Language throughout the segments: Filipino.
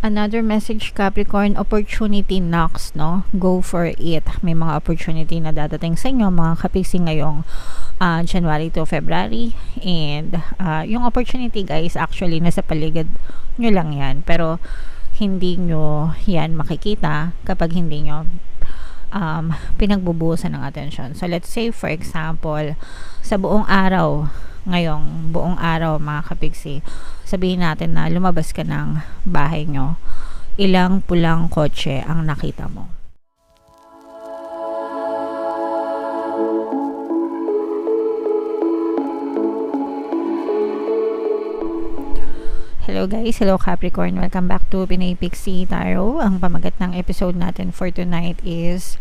Another message, Capricorn, opportunity knocks, no? Go for it. May mga opportunity na dadating sa inyo, mga kapiksi, ngayong January to February. And yung opportunity, guys, actually, nasa paligid nyo lang yan. Pero, hindi nyo yan makikita kapag hindi nyo pinagbubuhusan ng atensyon. So, let's say, for example, sa buong araw, ngayong buong araw, mga kapiksi, sabihin natin na lumabas ka ng bahay nyo, ilang pulang kotse ang nakita mo? Hello guys, hello Capricorn, welcome back to Pinay Pixie Tarot. Ang pamagat ng episode natin for tonight is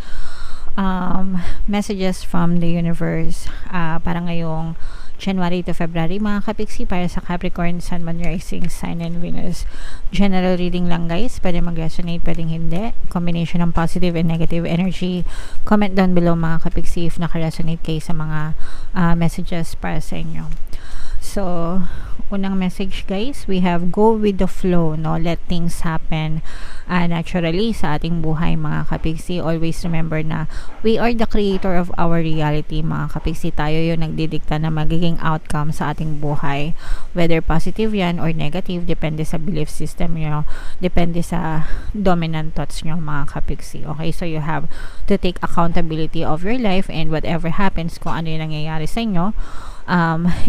messages from the universe para ngayong January to February, mga kapiksi, para sa Capricorn, Sun, Moon, Rising, Sign, and Venus. General reading lang guys, pwede mag-resonate, pwedeng hindi. Combination ng positive and negative energy. Comment down below mga kapiksi if naka-resonate kayo sa mga messages para sa inyo. So, unang message guys, we have go with the flow, no? Let things happen naturally sa ating buhay, mga kapiksi. Always remember na we are the creator of our reality, mga kapiksi. Tayo yung nagdidikta na magiging outcome sa ating buhay. Whether positive yan or negative, depende sa belief system nyo, depende sa dominant thoughts nyo, mga kapiksi. Okay, so you have to take accountability of your life, and whatever happens, kung ano yung nangyayari sa inyo,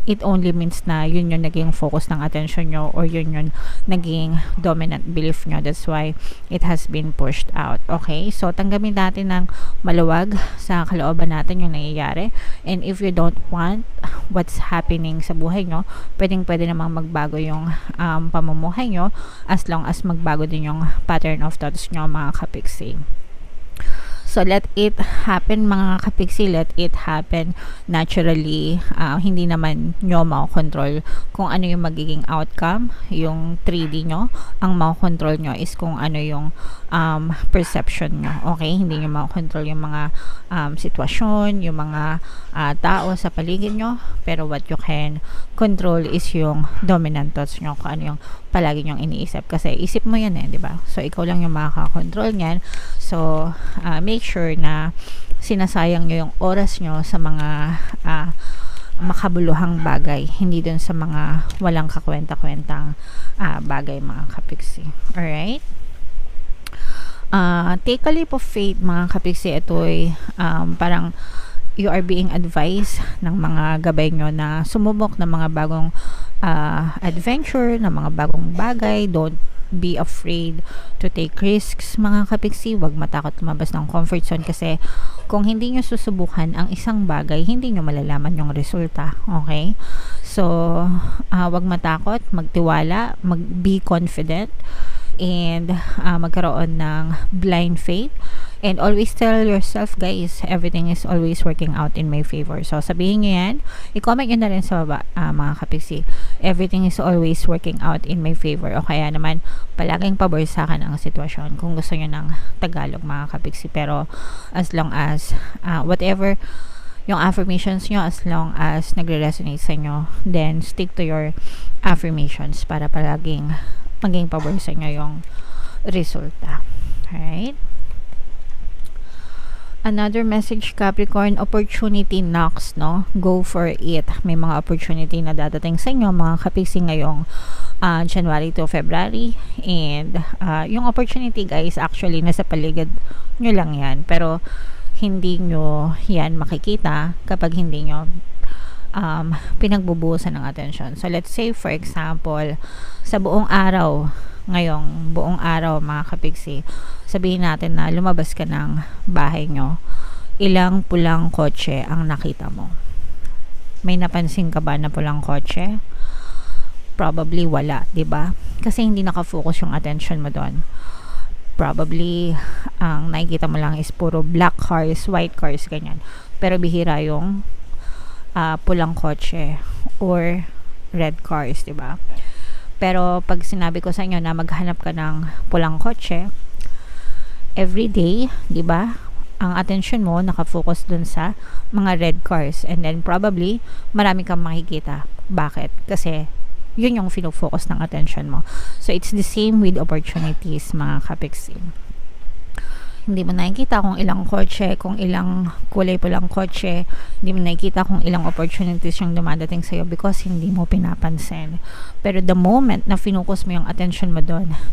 it only means na yun yung naging focus ng attention nyo, or yun yung naging dominant belief nyo. That's why it has been pushed out. Okay, so tanggapin natin ng maluwag sa kalooban natin yung nangyayari, and if you don't want what's happening sa buhay nyo, pwede namang magbago yung pamumuhay nyo, as long as magbago din yung pattern of thoughts nyo, mga kapiksi. So, let it happen, mga kapiksi. Let it happen naturally. Hindi naman nyo makokontrol kung ano yung magiging outcome, yung 3D nyo. Ang makokontrol nyo is kung ano yung perception nyo. Okay? Hindi nyo makokontrol yung mga sitwasyon, yung mga tao sa paligid nyo. Pero what you can control is yung dominant thoughts nyo, kung ano yung palagi nyong iniisip. Kasi isip mo yan di ba? So, ikaw lang yung makakakontrol nyan. So, make sure na sinasayang nyo yung oras nyo sa mga makabuluhang bagay, hindi dun sa mga walang kakwenta-kwentang bagay, mga kapiksi. Alright? Take a leap of faith, mga kapiksi. Ito'y parang you are being advised ng mga gabay nyo na sumubok ng mga bagong adventure, ng mga bagong bagay. Don't be afraid to take risks, mga kapiksi. Huwag matakot lumabas ng comfort zone, kasi kung hindi nyo susubukan ang isang bagay, hindi nyo malalaman yung resulta. Okay? So, huwag matakot, magtiwala, be confident, and magkaroon ng blind faith. And always tell yourself, guys, everything is always working out in my favor. So, sabihin nyo yan. I-comment nyo na rin sa baba, mga kapiksi. Everything is always working out in my favor. O kaya naman, palaging pabor sa akin ang sitwasyon. Kung gusto nyo ng Tagalog, mga kapiksi. Pero, as long as, whatever yung affirmations nyo, as long as nagre-resonate sa inyo, then stick to your affirmations para palaging maging pabor sa inyo yung resulta. Alright? Another message, Capricorn, opportunity knocks, no? Go for it. May mga opportunity na dadating sa inyo, mga kapiksi, ngayong January to February. And yung opportunity, guys, actually nasa paligid nyo lang yan. Pero hindi nyo yan makikita kapag hindi nyo pinagbubuhusan ng atensyon. So, let's say, for example, sa buong araw, ngayong buong araw, mga kapiksi, sabihin natin na lumabas ka ng bahay nyo, ilang pulang kotse ang nakita mo? May napansin ka ba na pulang kotse? Probably wala, diba? Kasi hindi nakafocus yung attention mo doon. Probably ang nakikita mo lang is puro black cars, white cars, ganyan. Pero bihira yung pulang kotse or red cars, diba? Pero pag sinabi ko sa inyo na maghanap ka ng pulang kotse every day, diba? Ang attention mo nakafocus dun sa mga red cars, and then probably marami kang makikita. Bakit? Kasi yun yung focus ng attention mo. So, it's the same with opportunities, mga kapiksi. Hindi mo nakikita kung ilang kotse, kung ilang kulay pulang kotse, hindi mo nakikita kung ilang opportunities yung dumadating sa'yo because hindi mo pinapansin. Pero the moment na finocus mo yung attention mo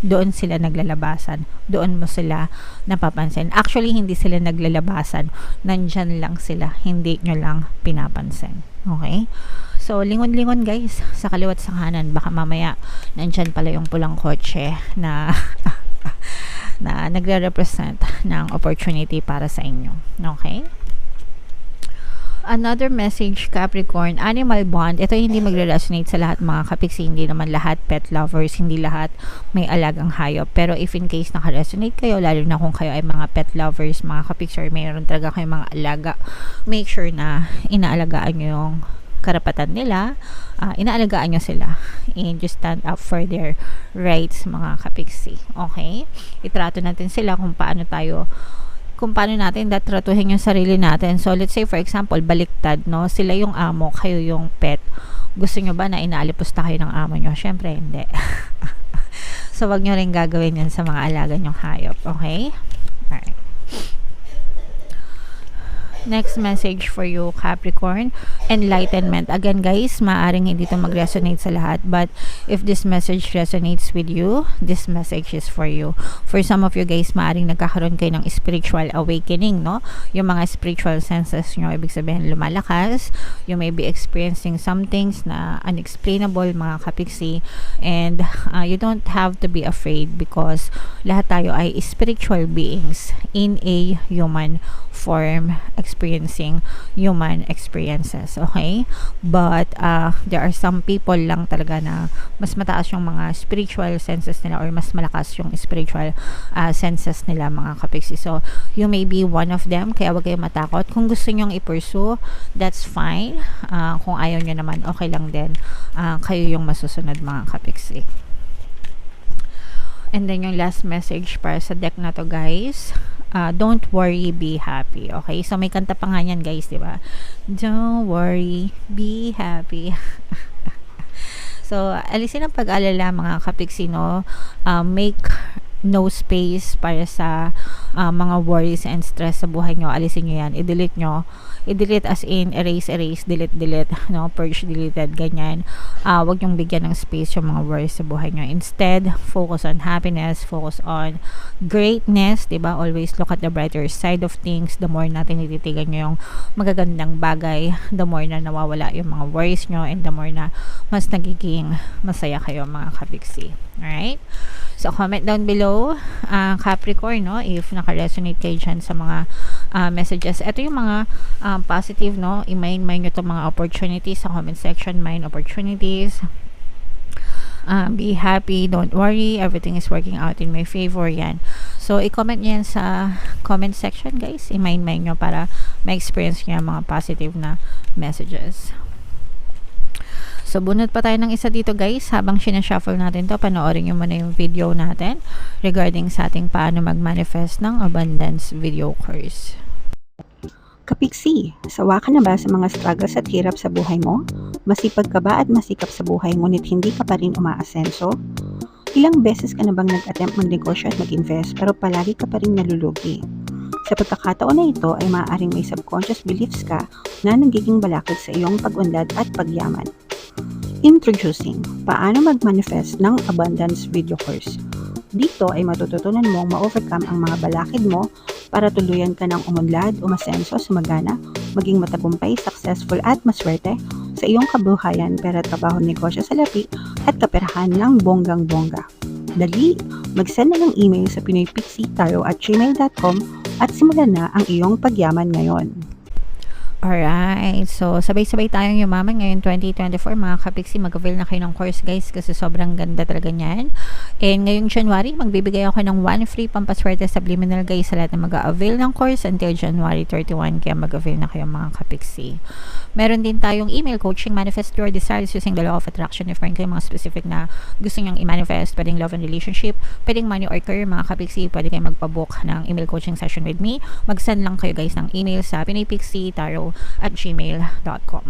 doon sila naglalabasan, doon mo sila napapansin. Actually, hindi sila naglalabasan, nandyan lang sila, hindi nyo lang pinapansin. Okay? So, lingon-lingon guys, sa kaliwat sa kanan, baka mamaya nandyan pala yung pulang kotse na na nagre-represent ng opportunity para sa inyo. Okay? Another message, Capricorn, animal bond. Ito hindi magre-resonate sa lahat mga kapiksi. Hindi naman lahat pet lovers, hindi lahat may alagang hayop. Pero if in case naka-resonate kayo, lalo na kung kayo ay mga pet lovers, mga kapiksi, or mayroon talaga kayong mga alaga, make sure na inaalagaan nyo yung karapatan nila, inaalagaan nyo sila, and just stand up for their rights, mga kapiksi. Okay? Itrato natin sila kung paano natin tratuhin yung sarili natin. So, let's say for example, baliktad, no? Sila yung amo, kayo yung pet. Gusto nyo ba na inaalipusta kayo ng amo nyo? Syempre, hindi. So, wag nyo rin gagawin yan sa mga alaga nyong hayop. Okay? Alright. Next message for you, Capricorn, enlightenment. Again guys, maaring hindi ito mag-resonate sa lahat, but if this message resonates with you, this message is for you. For some of you guys, maaring nagkakaroon kayo ng spiritual awakening, no? Yung mga spiritual senses nyo, ibig sabihin lumalakas. You may be experiencing some things na unexplainable, mga kapiksi, and you don't have to be afraid because lahat tayo ay spiritual beings in a human form, experiencing human experiences. Okay? But there are some people lang talaga na mas mataas yung mga spiritual senses nila or mas malakas yung spiritual senses nila, mga kapiksi. So, you may be one of them, kaya wag kayong matakot. Kung gusto nyong i-pursue, that's fine. Kung ayaw nyo naman, okay lang din. Kayo yung masusunod, mga kapiksi. And then yung last message para sa deck na to guys, don't worry, be happy. Okay? So may kanta pa nga yan guys, di ba? Don't worry, be happy. So alisin ang pag-alala, mga kapiksi, no? Make no space para sa mga worries and stress sa buhay nyo. Alisin nyo yan, i-delete nyo. I-delete as in erase, delete, no? Purge, deleted, ganyan. Wag nyong bigyan ng space yung mga worries sa buhay nyo. Instead, focus on happiness, focus on greatness, diba? Always look at the brighter side of things. The more natin ititigan nyo yung magagandang bagay, the more na nawawala yung mga worries nyo, and the more na mas nagiging masaya kayo, mga kapiksi. Alright? So, comment down below, Capricorn, no? If naka-resonate kayo dyan sa mga messages. Ito yung mga positive, no? I-mind nyo itong mga opportunities sa comment section. Mind opportunities. Be happy, don't worry, everything is working out in my favor. Yan. So, i-comment nyo yan sa comment section, guys. I-mind nyo para ma-experience nyo yung mga positive na messages. So, bunot pa tayo ng isa dito guys. Habang sinashuffle natin to, panoorin nyo muna yung video natin regarding sa ating paano mag-manifest ng abundance video course. Kapiksi, sawa ka na ba sa mga struggles at hirap sa buhay mo? Masipag ka ba at masikap sa buhay ngunit hindi ka pa rin umaasenso? Ilang beses ka na bang nag-attempt magnegosyo at mag-invest pero palagi ka pa rin nalulugi? Sa pagkakataon na ito ay maaaring may subconscious beliefs ka na nagiging balakid sa iyong pag-unlad at pagyaman. Introducing, paano mag-manifest ng abundance video course. Dito ay matututunan mong ma-overcome ang mga balakid mo para tuluyan ka ng umunlad, umasenso, sumagana, maging matagumpay, successful at maswerte sa iyong kabuhayan, pera, trabaho, negosyo, salapi at kaperahan ng bonggang-bongga. Dali, mag-send na ng email sa pinoypixie@gmail.com at simulan na ang iyong pagyaman ngayon. Alright, so sabay-sabay tayong yumaman ngayon 2024, mga kapiksi. Mag-avail na kayo ng course guys kasi sobrang ganda talaga niyan. And ngayong January, magbibigay ako ng 1 free pampaswerte subliminal guys sa lahat na mag-avail ng course until January 31, kaya mag-avail na kayo, mga kapiksi. Meron din tayong email coaching, manifest your desires using the law of attraction. If meron kayong mga specific na gusto nyong i-manifest, pwedeng love and relationship, pwedeng money or career, mga kapiksi, pwede kayong magpabook ng email coaching session with me. Mag-send lang kayo guys ng email sa pinoypixie@gmail.com.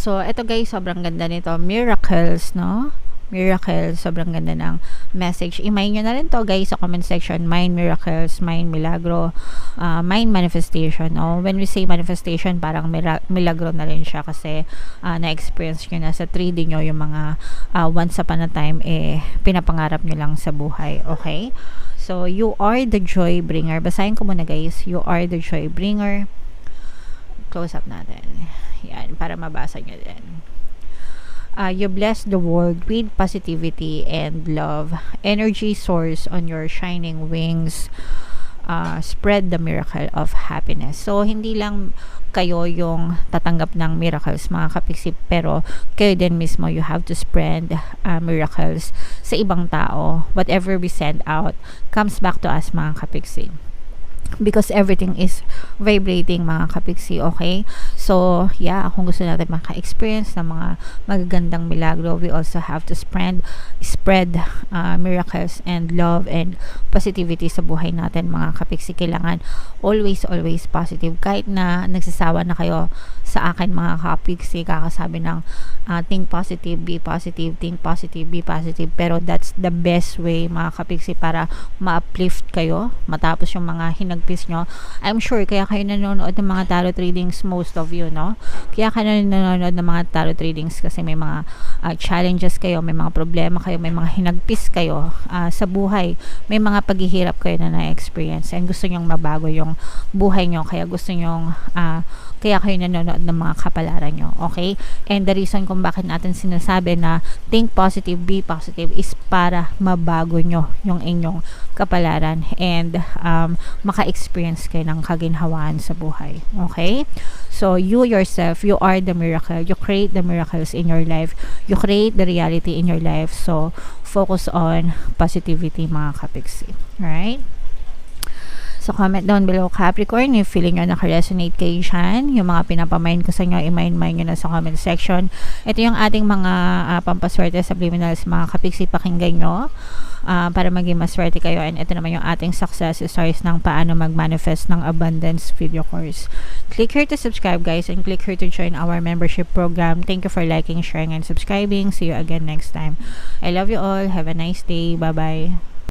So, eto guys, sobrang ganda nito. Miracles, no? Miracles, sobrang ganda ng message. I-mind nyo na rin to guys sa comment section. Mind miracles, mind milagro, mind manifestation. No? When we say manifestation, parang milagro na rin siya kasi na-experience nyo na sa 3D nyo yung mga once upon a time pinapangarap nyo lang sa buhay. Okay? So, you are the joy bringer. Basahin ko muna guys. You are the joy bringer. Close up natin. Yan, para mabasa nyo din. You bless the world with positivity and love. Energy soars on your shining wings. Spread the miracle of happiness. So, hindi lang kayo yung tatanggap ng miracles, mga kapiksi, pero kayo din mismo, you have to spread miracles sa ibang tao. Whatever we send out comes back to us, mga kapiksi. Because everything is vibrating, mga kapiksi, okay? So, yeah, kung gusto natin maka-experience ng mga magagandang milagro, we also have to spread miracles and love and positivity sa buhay natin, mga kapiksi. Kailangan always positive. Kahit na nagsasawa na kayo sa akin, mga kapiksi, kakasabi ng think positive, be positive, think positive, be positive. Pero that's the best way, mga kapiksi, para ma-uplift kayo matapos yung mga hinagpis nyo. I'm sure kaya kayo nanonood ng mga tarot readings, most of you, no? Kaya kayo nanonood ng mga tarot readings kasi may mga challenges kayo, may mga problema kayo, may mga hinagpis kayo sa buhay, may mga paghihirap kayo na na-experience and gusto nyong mabago yung buhay nyo, kaya gusto nyong kaya kayo nanonood ng mga kapalaran nyo, okay? And the reason kung bakit natin sinasabi na think positive, be positive is para mabago nyo yung inyong kapalaran and maka-experience kayo ng kaginhawaan sa buhay, okay? So, you yourself, you are the miracle. You create the miracles in your life. You create the reality in your life. So, focus on positivity, mga kapiksi. Alright? So, comment down below, Capricorn, if feeling nyo naka-resonate kayo dyan. Yung mga pinapamind ko sa inyo, i-mind nyo na sa comment section. Ito yung ating mga pampaswerte subliminals, mga kapiksi, pakinggan nyo para maging maswerte kayo. And ito naman yung ating success stories ng paano mag-manifest ng abundance video course. Click here to subscribe, guys, and click here to join our membership program. Thank you for liking, sharing, and subscribing. See you again next time. I love you all. Have a nice day. Bye-bye.